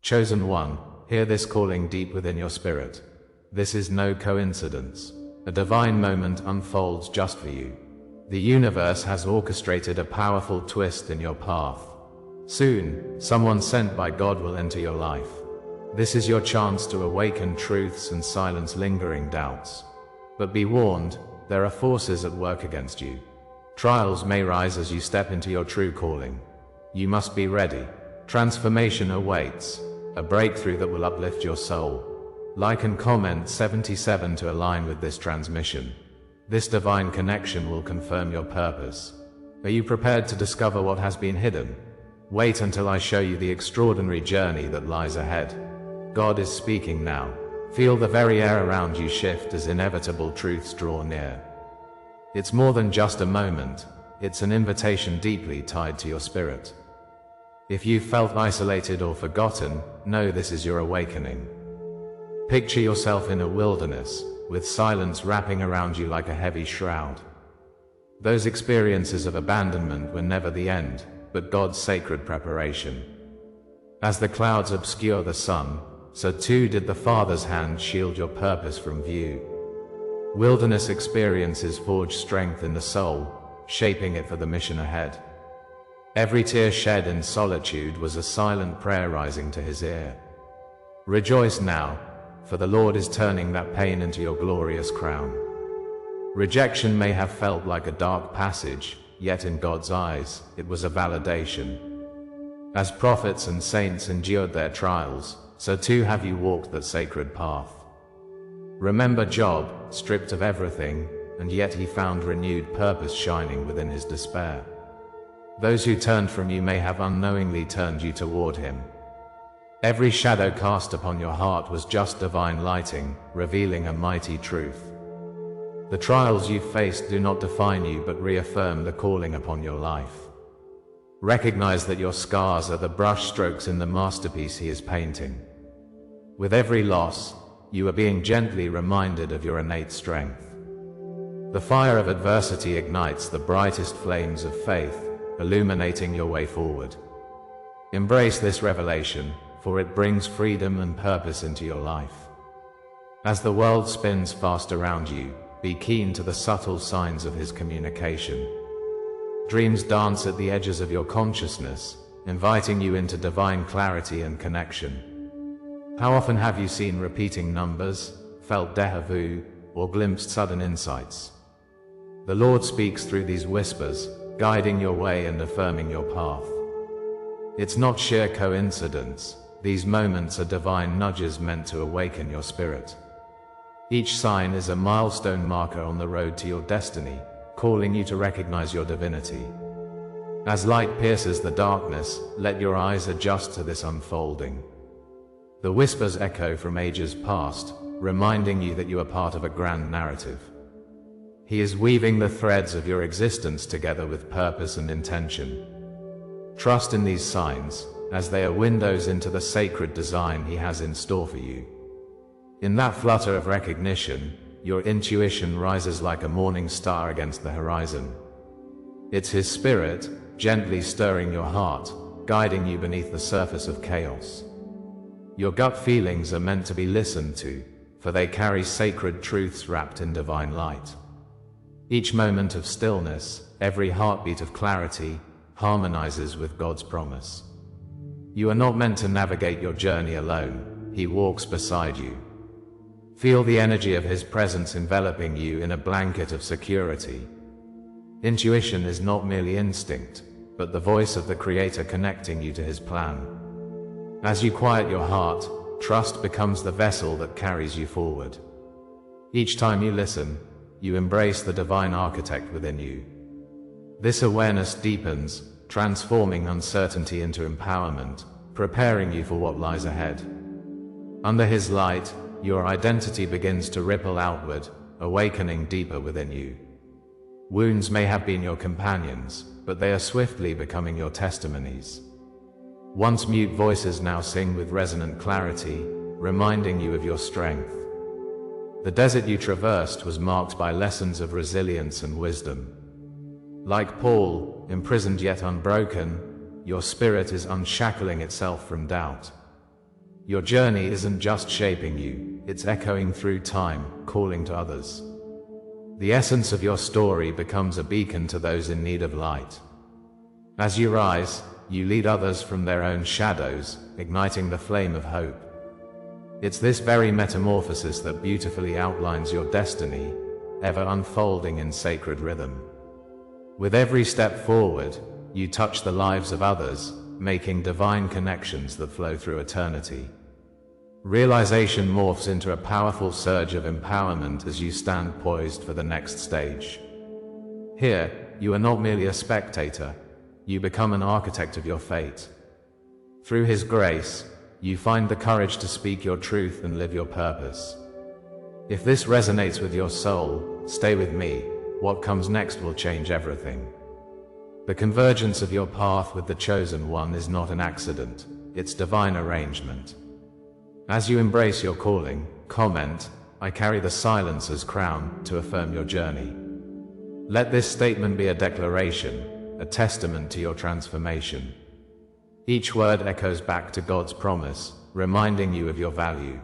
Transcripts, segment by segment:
Chosen one, hear this calling deep within your spirit. This is no coincidence. A divine moment unfolds just for you. The universe has orchestrated a powerful twist in your path. Soon, someone sent by God will enter your life. This is your chance to awaken truths and silence lingering doubts. But be warned, there are forces at work against you. Trials may rise as you step into your true calling. You must be ready. Transformation awaits, a breakthrough that will uplift your soul. Like and comment 77 to align with this transmission. This divine connection will confirm your purpose. Are you prepared to discover what has been hidden? Wait until I show you the extraordinary journey that lies ahead. God is speaking now. Feel the very air around you shift as inevitable truths draw near. It's more than just a moment, it's an invitation deeply tied to your spirit. If you've felt isolated or forgotten, know this is your awakening. Picture yourself in a wilderness, with silence wrapping around you like a heavy shroud. Those experiences of abandonment were never the end, but God's sacred preparation. As the clouds obscure the sun, so too did the Father's hand shield your purpose from view. Wilderness experiences forge strength in the soul, shaping it for the mission ahead. Every tear shed in solitude was a silent prayer rising to his ear. Rejoice now, for the Lord is turning that pain into your glorious crown. Rejection may have felt like a dark passage, yet in God's eyes, it was a validation. As prophets and saints endured their trials, so too have you walked that sacred path. Remember Job, stripped of everything, and yet he found renewed purpose shining within his despair. Those who turned from you may have unknowingly turned you toward him. Every shadow cast upon your heart was just divine lighting, revealing a mighty truth. The trials you faced do not define you but reaffirm the calling upon your life. Recognize that your scars are the brush strokes in the masterpiece he is painting. With every loss, you are being gently reminded of your innate strength. The fire of adversity ignites the brightest flames of faith, illuminating your way forward. Embrace this revelation, for it brings freedom and purpose into your life. As the world spins fast around you, be keen to the subtle signs of his communication. Dreams dance at the edges of your consciousness, inviting you into divine clarity and connection. How often have you seen repeating numbers, felt déjà vu, or glimpsed sudden insights? The Lord speaks through these whispers, guiding your way and affirming your path. It's not sheer coincidence. These moments are divine nudges meant to awaken your spirit. Each sign is a milestone marker on the road to your destiny, calling you to recognize your divinity. As light pierces the darkness, let your eyes adjust to this unfolding. The whispers echo from ages past, reminding you that you are part of a grand narrative. He is weaving the threads of your existence together with purpose and intention. Trust in these signs, as they are windows into the sacred design he has in store for you. In that flutter of recognition, your intuition rises like a morning star against the horizon. It's his spirit, gently stirring your heart, guiding you beneath the surface of chaos. Your gut feelings are meant to be listened to, for they carry sacred truths wrapped in divine light. Each moment of stillness, every heartbeat of clarity, harmonizes with God's promise. You are not meant to navigate your journey alone. He walks beside you. Feel the energy of his presence enveloping you in a blanket of security. Intuition is not merely instinct, but the voice of the Creator connecting you to his plan. As you quiet your heart, trust becomes the vessel that carries you forward. Each time you listen, you embrace the divine architect within you. This awareness deepens, transforming uncertainty into empowerment, preparing you for what lies ahead. Under his light, your identity begins to ripple outward, awakening deeper within you. Wounds may have been your companions, but they are swiftly becoming your testimonies. Once mute voices now sing with resonant clarity, reminding you of your strength. The desert you traversed was marked by lessons of resilience and wisdom. Like Paul, imprisoned yet unbroken, your spirit is unshackling itself from doubt. Your journey isn't just shaping you, it's echoing through time, calling to others. The essence of your story becomes a beacon to those in need of light. As you rise, you lead others from their own shadows, igniting the flame of hope. It's this very metamorphosis that beautifully outlines your destiny, ever unfolding in sacred rhythm. With every step forward, you touch the lives of others, making divine connections that flow through eternity. Realization morphs into a powerful surge of empowerment as you stand poised for the next stage. Here, you are not merely a spectator, you become an architect of your fate. Through His grace, you find the courage to speak your truth and live your purpose. If this resonates with your soul, stay with me. What comes next will change everything. The convergence of your path with the Chosen One is not an accident, it's divine arrangement. As you embrace your calling, comment, "I carry the silence as crown," to affirm your journey. Let this statement be a declaration, a testament to your transformation. Each word echoes back to God's promise, reminding you of your value.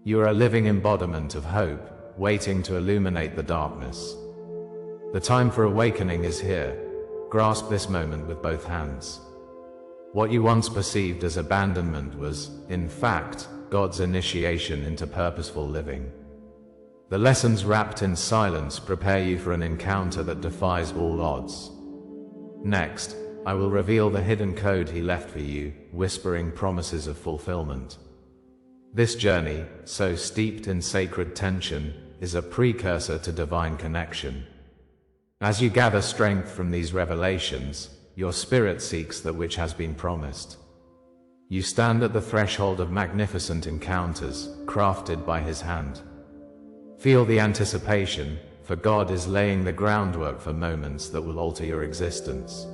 You are a living embodiment of hope, waiting to illuminate the darkness. The time for awakening is here. Grasp this moment with both hands. What you once perceived as abandonment was, in fact, God's initiation into purposeful living. The lessons wrapped in silence prepare you for an encounter that defies all odds. Next, I will reveal the hidden code He left for you, whispering promises of fulfillment. This journey, so steeped in sacred tension, is a precursor to divine connection. As you gather strength from these revelations, your spirit seeks that which has been promised. You stand at the threshold of magnificent encounters, crafted by His hand. Feel the anticipation, for God is laying the groundwork for moments that will alter your existence.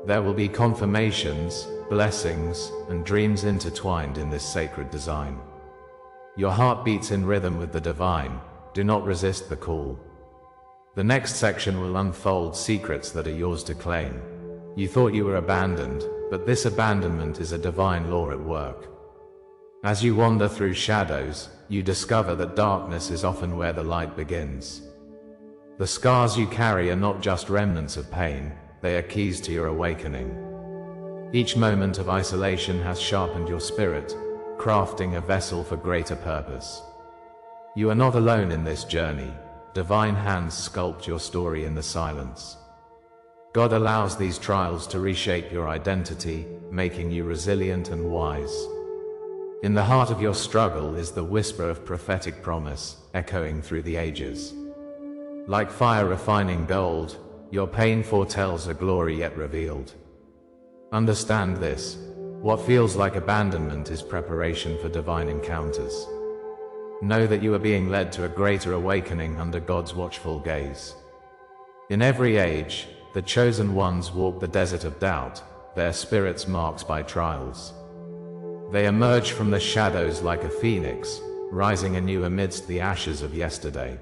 There will be confirmations, blessings, and dreams intertwined in this sacred design. Your heart beats in rhythm with the divine. Do not resist the call. The next section will unfold secrets that are yours to claim. You thought you were abandoned, but this abandonment is a divine law at work. As you wander through shadows, you discover that darkness is often where the light begins. The scars you carry are not just remnants of pain, they are keys to your awakening. Each moment of isolation has sharpened your spirit, crafting a vessel for greater purpose. You are not alone in this journey. Divine hands sculpt your story in the silence. God allows these trials to reshape your identity, making you resilient and wise. In the heart of your struggle is the whisper of prophetic promise, echoing through the ages. Like fire refining gold, your pain foretells a glory yet revealed. Understand this: what feels like abandonment is preparation for divine encounters. Know that you are being led to a greater awakening under God's watchful gaze. In every age, the chosen ones walk the desert of doubt, their spirits marked by trials. They emerge from the shadows like a phoenix, rising anew amidst the ashes of yesterday.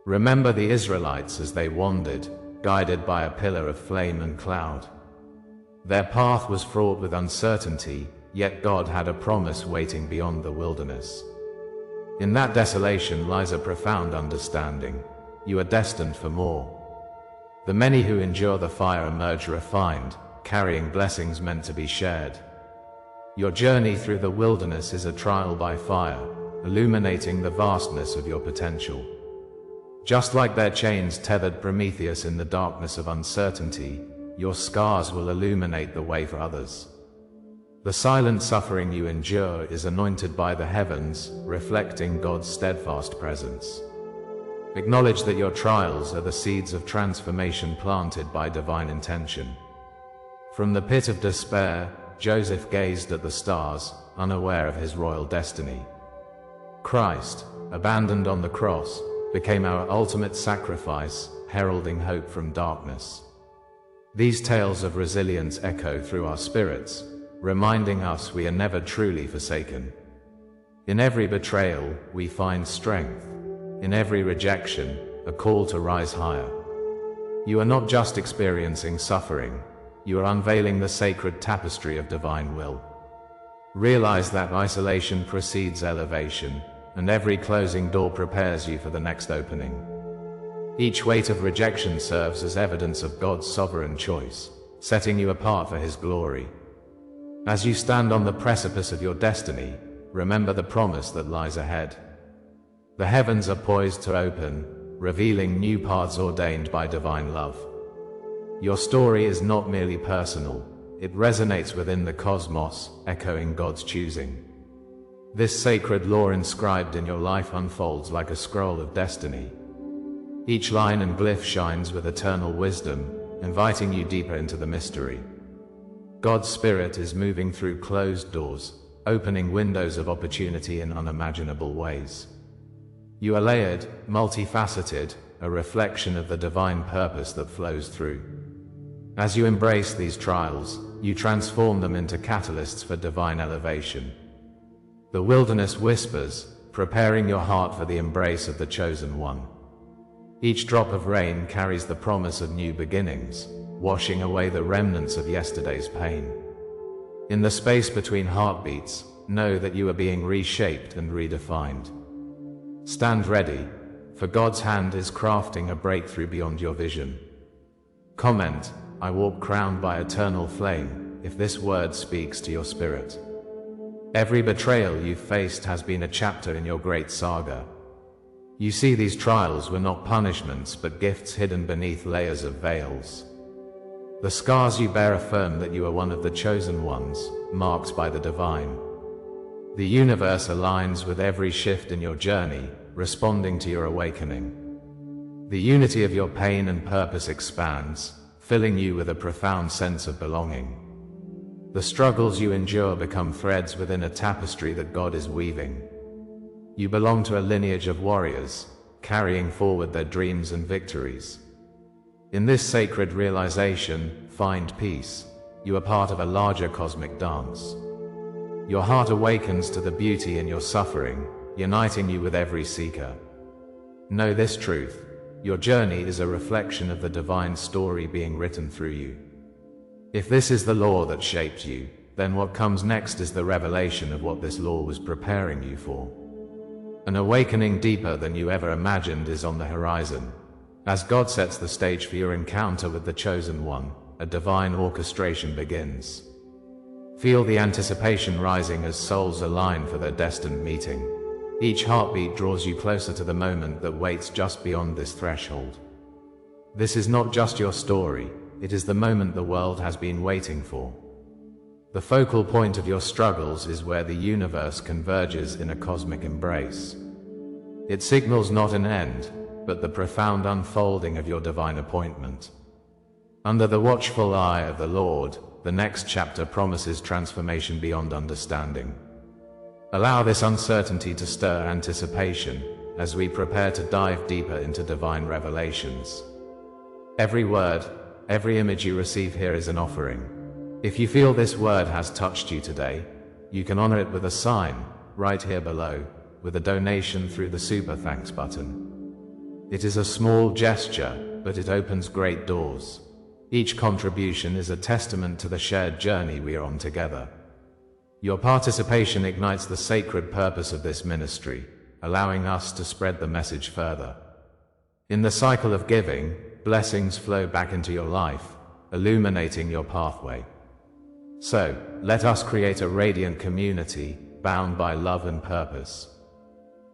Remember the Israelites as they wandered, guided by a pillar of flame and cloud. Their path was fraught with uncertainty, yet God had a promise waiting beyond the wilderness. In that desolation lies a profound understanding. You are destined for more. The many who endure the fire emerge refined, carrying blessings meant to be shared. Your journey through the wilderness is a trial by fire, illuminating the vastness of your potential. Just like their chains tethered Prometheus in the darkness of uncertainty, your scars will illuminate the way for others. The silent suffering you endure is anointed by the heavens, reflecting God's steadfast presence. Acknowledge that your trials are the seeds of transformation planted by divine intention. From the pit of despair, Joseph gazed at the stars, unaware of his royal destiny. Christ, abandoned on the cross, became our ultimate sacrifice, heralding hope from darkness. These tales of resilience echo through our spirits, reminding us we are never truly forsaken. In every betrayal, we find strength. In every rejection, a call to rise higher. You are not just experiencing suffering, you are unveiling the sacred tapestry of divine will. Realize that isolation precedes elevation, and every closing door prepares you for the next opening. Each weight of rejection serves as evidence of God's sovereign choice, setting you apart for His glory. As you stand on the precipice of your destiny, remember the promise that lies ahead. The heavens are poised to open, revealing new paths ordained by divine love. Your story is not merely personal, it resonates within the cosmos, echoing God's choosing. This sacred law inscribed in your life unfolds like a scroll of destiny. Each line and glyph shines with eternal wisdom, inviting you deeper into the mystery. God's Spirit is moving through closed doors, opening windows of opportunity in unimaginable ways. You are layered, multifaceted, a reflection of the divine purpose that flows through. As you embrace these trials, you transform them into catalysts for divine elevation. The wilderness whispers, preparing your heart for the embrace of the chosen one. Each drop of rain carries the promise of new beginnings, washing away the remnants of yesterday's pain. In the space between heartbeats, know that you are being reshaped and redefined. Stand ready, for God's hand is crafting a breakthrough beyond your vision. Comment, "I walk crowned by eternal flame," if this word speaks to your spirit. Every betrayal you've faced has been a chapter in your great saga. You see, these trials were not punishments but gifts hidden beneath layers of veils. The scars you bear affirm that you are one of the chosen ones, marked by the divine. The universe aligns with every shift in your journey, responding to your awakening. The unity of your pain and purpose expands, filling you with a profound sense of belonging. The struggles you endure become threads within a tapestry that God is weaving. You belong to a lineage of warriors, carrying forward their dreams and victories. In this sacred realization, find peace. You are part of a larger cosmic dance. Your heart awakens to the beauty in your suffering, uniting you with every seeker. Know this truth: your journey is a reflection of the divine story being written through you. If this is the law that shaped you, then what comes next is the revelation of what this law was preparing you for. An awakening deeper than you ever imagined is on the horizon. As God sets the stage for your encounter with the Chosen One, a divine orchestration begins. Feel the anticipation rising as souls align for their destined meeting. Each heartbeat draws you closer to the moment that waits just beyond this threshold. This is not just your story, it is the moment the world has been waiting for. The focal point of your struggles is where the universe converges in a cosmic embrace. It signals not an end, but the profound unfolding of your divine appointment. Under the watchful eye of the Lord, the next chapter promises transformation beyond understanding. Allow this uncertainty to stir anticipation as we prepare to dive deeper into divine revelations. Every word, every image you receive here is an offering. If you feel this word has touched you today, you can honor it with a sign, right here below, with a donation through the Super Thanks button. It is a small gesture, but it opens great doors. Each contribution is a testament to the shared journey we are on together. Your participation ignites the sacred purpose of this ministry, allowing us to spread the message further. In the cycle of giving, blessings flow back into your life, illuminating your pathway. So, let us create a radiant community, bound by love and purpose.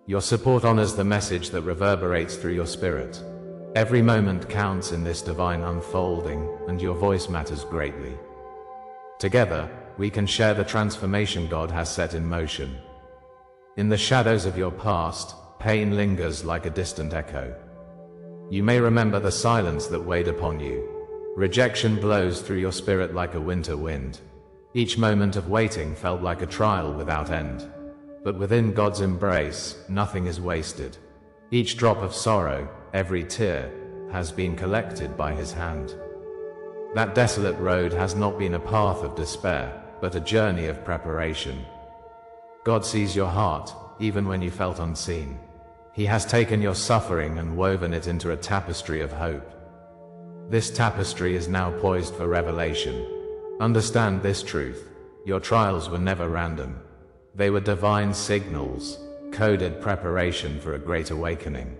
Your support honors the message that reverberates through your spirit. Every moment counts in this divine unfolding, and your voice matters greatly. Together, we can share the transformation God has set in motion. In the shadows of your past, pain lingers like a distant echo. You may remember the silence that weighed upon you. Rejection blows through your spirit like a winter wind. Each moment of waiting felt like a trial without end. But within God's embrace, nothing is wasted. Each drop of sorrow, every tear, has been collected by His hand. That desolate road has not been a path of despair, but a journey of preparation. God sees your heart, even when you felt unseen. He has taken your suffering and woven it into a tapestry of hope. This tapestry is now poised for revelation. Understand this truth: Your trials were never random. They were divine signals, coded preparation for a great awakening.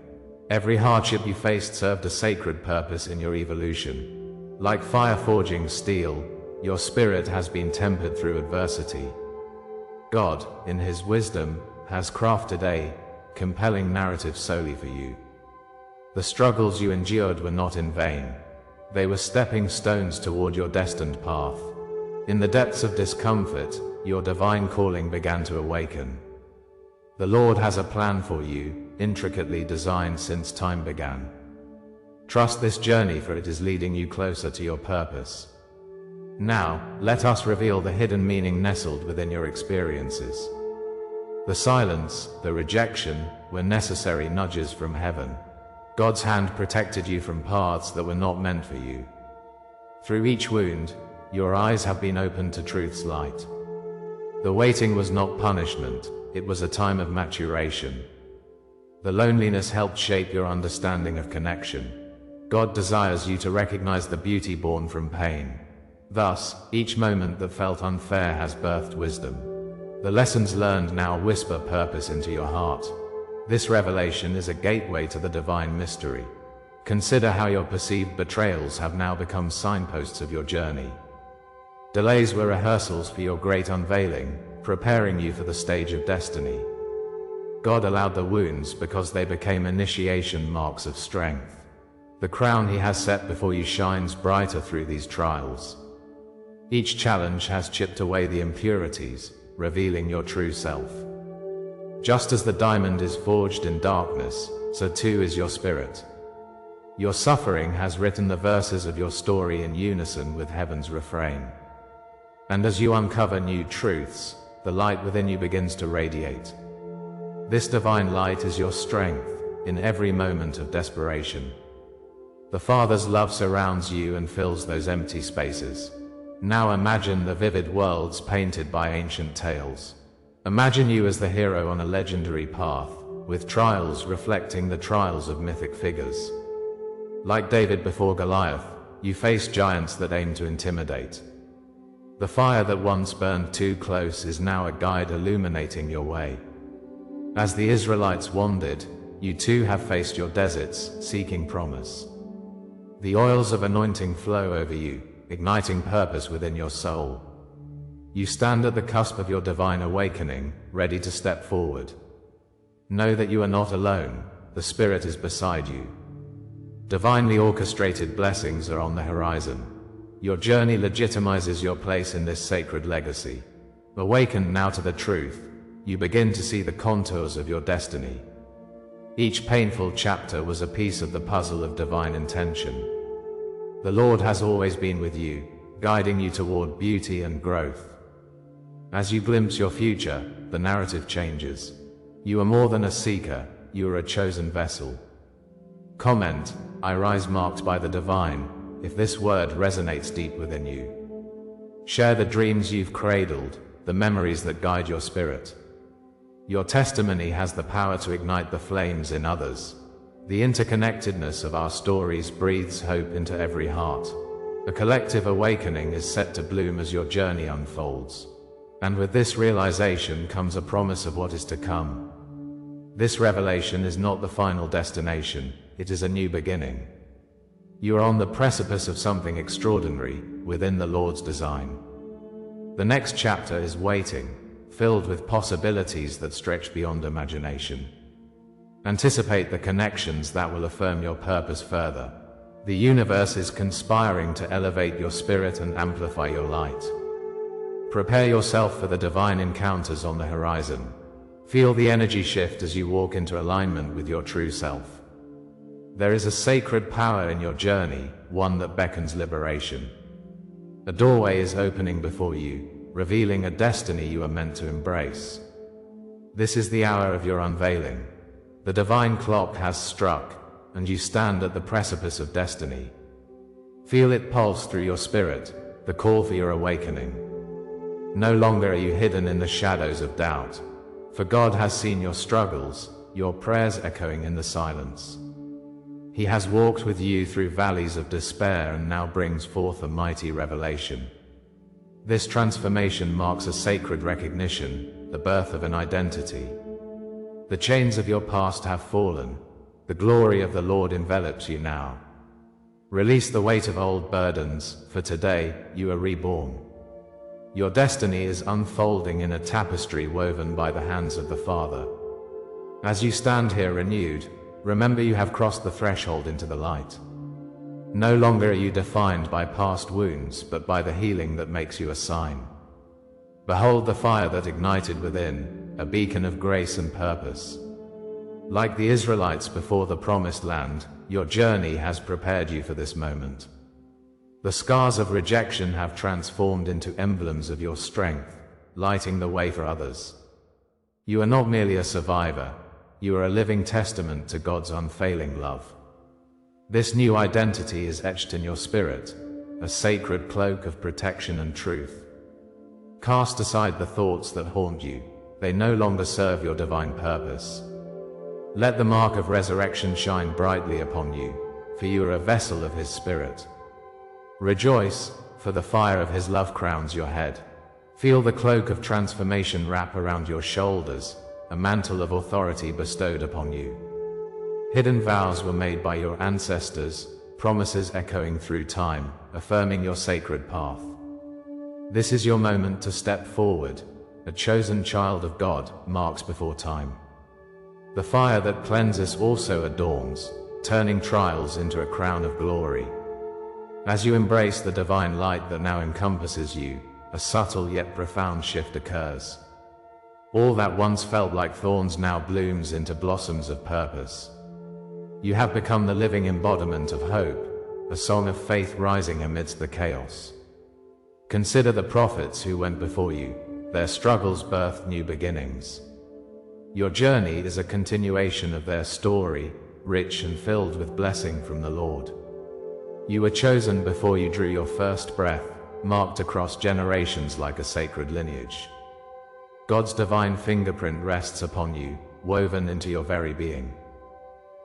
Every hardship you faced served a sacred purpose in your evolution. Like fire forging steel, your spirit has been tempered through adversity. God, in His wisdom, has crafted a compelling narrative solely for you. The struggles you endured were not in vain. They were stepping stones toward your destined path. In the depths of discomfort, your divine calling began to awaken. The Lord has a plan for you, intricately designed since time began. Trust this journey, for it is leading you closer to your purpose. Now, let us reveal the hidden meaning nestled within your experiences. The silence, the rejection, were necessary nudges from heaven. God's hand protected you from paths that were not meant for you. Through each wound, your eyes have been opened to truth's light. The waiting was not punishment, it was a time of maturation. The loneliness helped shape your understanding of connection. God desires you to recognize the beauty born from pain. Thus, each moment that felt unfair has birthed wisdom. The lessons learned now whisper purpose into your heart. This revelation is a gateway to the divine mystery. Consider how your perceived betrayals have now become signposts of your journey. Delays were rehearsals for your great unveiling, preparing you for the stage of destiny. God allowed the wounds because they became initiation marks of strength. The crown He has set before you shines brighter through these trials. Each challenge has chipped away the impurities, revealing your true self. Just as the diamond is forged in darkness, so too is your spirit. Your suffering has written the verses of your story in unison with heaven's refrain. And as you uncover new truths, the light within you begins to radiate. This divine light is your strength in every moment of desperation. The Father's love surrounds you and fills those empty spaces. Now imagine the vivid worlds painted by ancient tales. Imagine you as the hero on a legendary path, with trials reflecting the trials of mythic figures. Like David before Goliath, you face giants that aim to intimidate. The fire that once burned too close is now a guide illuminating your way. As the Israelites wandered, you too have faced your deserts, seeking promise. The oils of anointing flow over you, igniting purpose within your soul. You stand at the cusp of your divine awakening, ready to step forward. Know that you are not alone, the Spirit is beside you. Divinely orchestrated blessings are on the horizon. Your journey legitimizes your place in this sacred legacy. Awakened now to the truth, you begin to see the contours of your destiny. Each painful chapter was a piece of the puzzle of divine intention. The Lord has always been with you, guiding you toward beauty and growth. As you glimpse your future, the narrative changes. You are more than a seeker, you are a chosen vessel. Comment, I rise marked by the divine, if this word resonates deep within you. Share the dreams you've cradled, the memories that guide your spirit. Your testimony has the power to ignite the flames in others. The interconnectedness of our stories breathes hope into every heart. A collective awakening is set to bloom as your journey unfolds. And with this realization comes a promise of what is to come. This revelation is not the final destination, it is a new beginning. You are on the precipice of something extraordinary, within the Lord's design. The next chapter is waiting, filled with possibilities that stretch beyond imagination. Anticipate the connections that will affirm your purpose further. The universe is conspiring to elevate your spirit and amplify your light. Prepare yourself for the divine encounters on the horizon. Feel the energy shift as you walk into alignment with your true self. There is a sacred power in your journey, one that beckons liberation. A doorway is opening before you, revealing a destiny you are meant to embrace. This is the hour of your unveiling. The divine clock has struck, and you stand at the precipice of destiny. Feel it pulse through your spirit, the call for your awakening. No longer are you hidden in the shadows of doubt, for God has seen your struggles, your prayers echoing in the silence. He has walked with you through valleys of despair and now brings forth a mighty revelation. This transformation marks a sacred recognition, the birth of an identity. The chains of your past have fallen. The glory of the Lord envelops you now. Release the weight of old burdens, for today, you are reborn. Your destiny is unfolding in a tapestry woven by the hands of the Father. As you stand here renewed, remember you have crossed the threshold into the light. No longer are you defined by past wounds, but by the healing that makes you a sign. Behold the fire that ignited within, a beacon of grace and purpose. Like the Israelites before the promised land, your journey has prepared you for this moment. The scars of rejection have transformed into emblems of your strength, lighting the way for others. You are not merely a survivor, you are a living testament to God's unfailing love. This new identity is etched in your spirit, a sacred cloak of protection and truth. Cast aside the thoughts that haunt you, they no longer serve your divine purpose. Let the mark of resurrection shine brightly upon you, for you are a vessel of His Spirit. Rejoice, for the fire of His love crowns your head. Feel the cloak of transformation wrap around your shoulders, a mantle of authority bestowed upon you. Hidden vows were made by your ancestors, promises echoing through time, affirming your sacred path. This is your moment to step forward, a chosen child of God, marks before time. The fire that cleanses also adorns, turning trials into a crown of glory. As you embrace the divine light that now encompasses you, a subtle yet profound shift occurs. All that once felt like thorns now blooms into blossoms of purpose. You have become the living embodiment of hope, a song of faith rising amidst the chaos. Consider the prophets who went before you. Their struggles birthed new beginnings. Your journey is a continuation of their story, rich and filled with blessing from the Lord. You were chosen before you drew your first breath, marked across generations like a sacred lineage. God's divine fingerprint rests upon you, woven into your very being.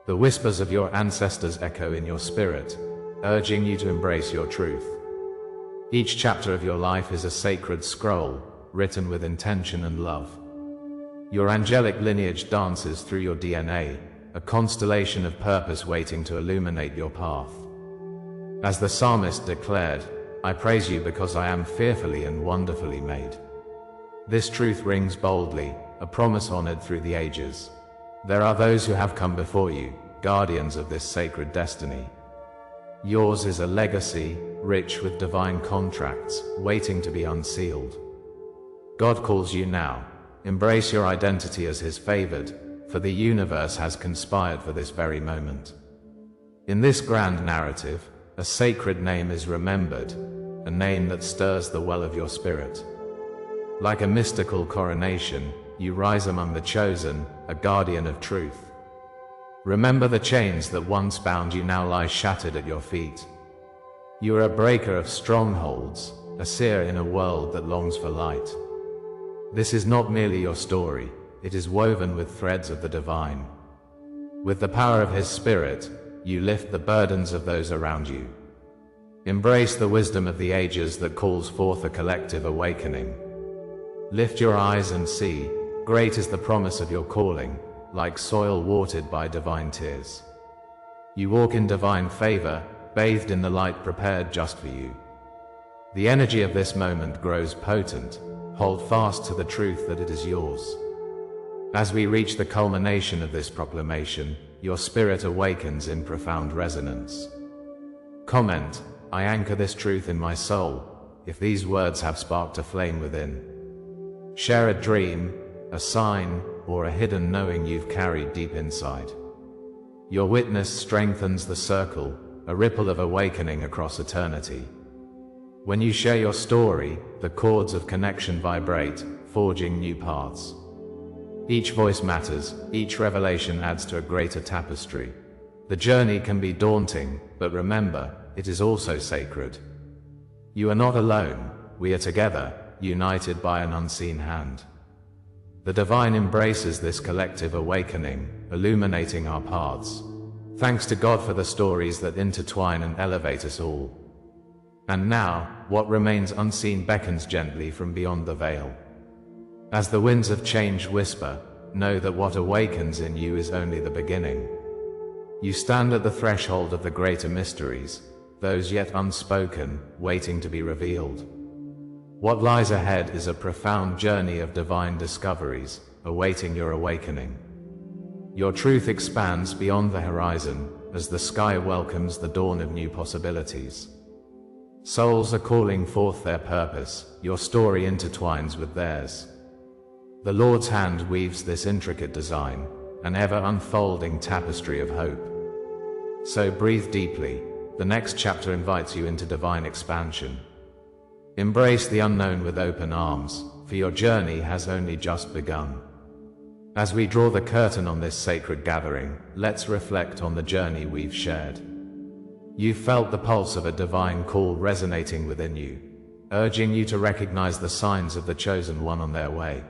The whispers of your ancestors echo in your spirit, urging you to embrace your truth. Each chapter of your life is a sacred scroll, written with intention and love. Your angelic lineage dances through your DNA, a constellation of purpose waiting to illuminate your path. As the psalmist declared, "I praise you because I am fearfully and wonderfully made." This truth rings boldly, a promise honored through the ages. There are those who have come before you, guardians of this sacred destiny. Yours is a legacy, rich with divine contracts, waiting to be unsealed. God calls you now. Embrace your identity as His favored, for the universe has conspired for this very moment. In this grand narrative, a sacred name is remembered, a name that stirs the well of your spirit. Like a mystical coronation, you rise among the chosen, a guardian of truth. Remember the chains that once bound you now lie shattered at your feet. You are a breaker of strongholds, a seer in a world that longs for light. This is not merely your story, it is woven with threads of the divine. With the power of His Spirit, you lift the burdens of those around you. Embrace the wisdom of the ages that calls forth a collective awakening. Lift your eyes and see, great is the promise of your calling, like soil watered by divine tears. You walk in divine favor, bathed in the light prepared just for you. The energy of this moment grows potent. Hold fast to the truth that it is yours. As we reach the culmination of this proclamation, your spirit awakens in profound resonance. Comment, "I anchor this truth in my soul," if these words have sparked a flame within. Share a dream, a sign, or a hidden knowing you've carried deep inside. Your witness strengthens the circle, a ripple of awakening across eternity. When you share your story, the chords of connection vibrate, forging new paths. Each voice matters, each revelation adds to a greater tapestry. The journey can be daunting, but remember, it is also sacred. You are not alone, we are together, united by an unseen hand. The divine embraces this collective awakening, illuminating our paths. Thanks to God for the stories that intertwine and elevate us all. And now, what remains unseen beckons gently from beyond the veil. As the winds of change whisper, know that what awakens in you is only the beginning. You stand at the threshold of the greater mysteries, those yet unspoken, waiting to be revealed. What lies ahead is a profound journey of divine discoveries, awaiting your awakening. Your truth expands beyond the horizon, as the sky welcomes the dawn of new possibilities. Souls are calling forth their purpose, your story intertwines with theirs. The Lord's hand weaves this intricate design, an ever-unfolding tapestry of hope. So breathe deeply, the next chapter invites you into divine expansion. Embrace the unknown with open arms, for your journey has only just begun. As we draw the curtain on this sacred gathering, let's reflect on the journey we've shared. You've felt the pulse of a divine call resonating within you, urging you to recognize the signs of the chosen one on their way.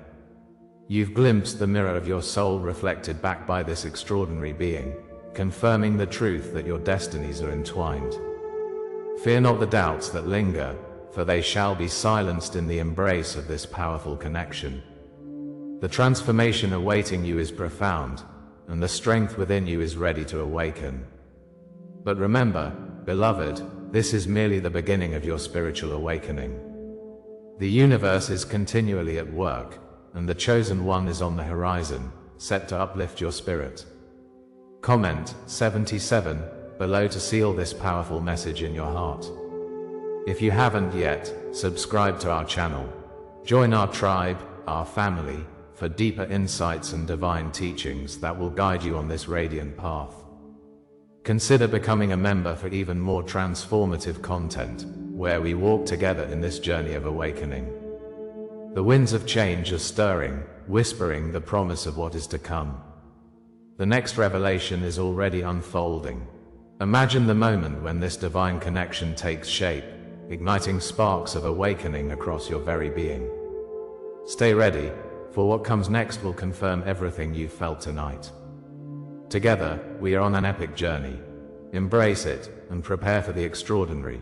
You've glimpsed the mirror of your soul reflected back by this extraordinary being, confirming the truth that your destinies are entwined. Fear not the doubts that linger, for they shall be silenced in the embrace of this powerful connection. The transformation awaiting you is profound, and the strength within you is ready to awaken. But remember, beloved, this is merely the beginning of your spiritual awakening. The universe is continually at work, and the chosen one is on the horizon, set to uplift your spirit. Comment 77 below to seal this powerful message in your heart. If you haven't yet, subscribe to our channel. Join our tribe, our family, for deeper insights and divine teachings that will guide you on this radiant path. Consider becoming a member for even more transformative content, where we walk together in this journey of awakening. The winds of change are stirring, whispering the promise of what is to come. The next revelation is already unfolding. Imagine the moment when this divine connection takes shape, igniting sparks of awakening across your very being. Stay ready, for what comes next will confirm everything you've felt tonight. Together, we are on an epic journey. Embrace it, and prepare for the extraordinary.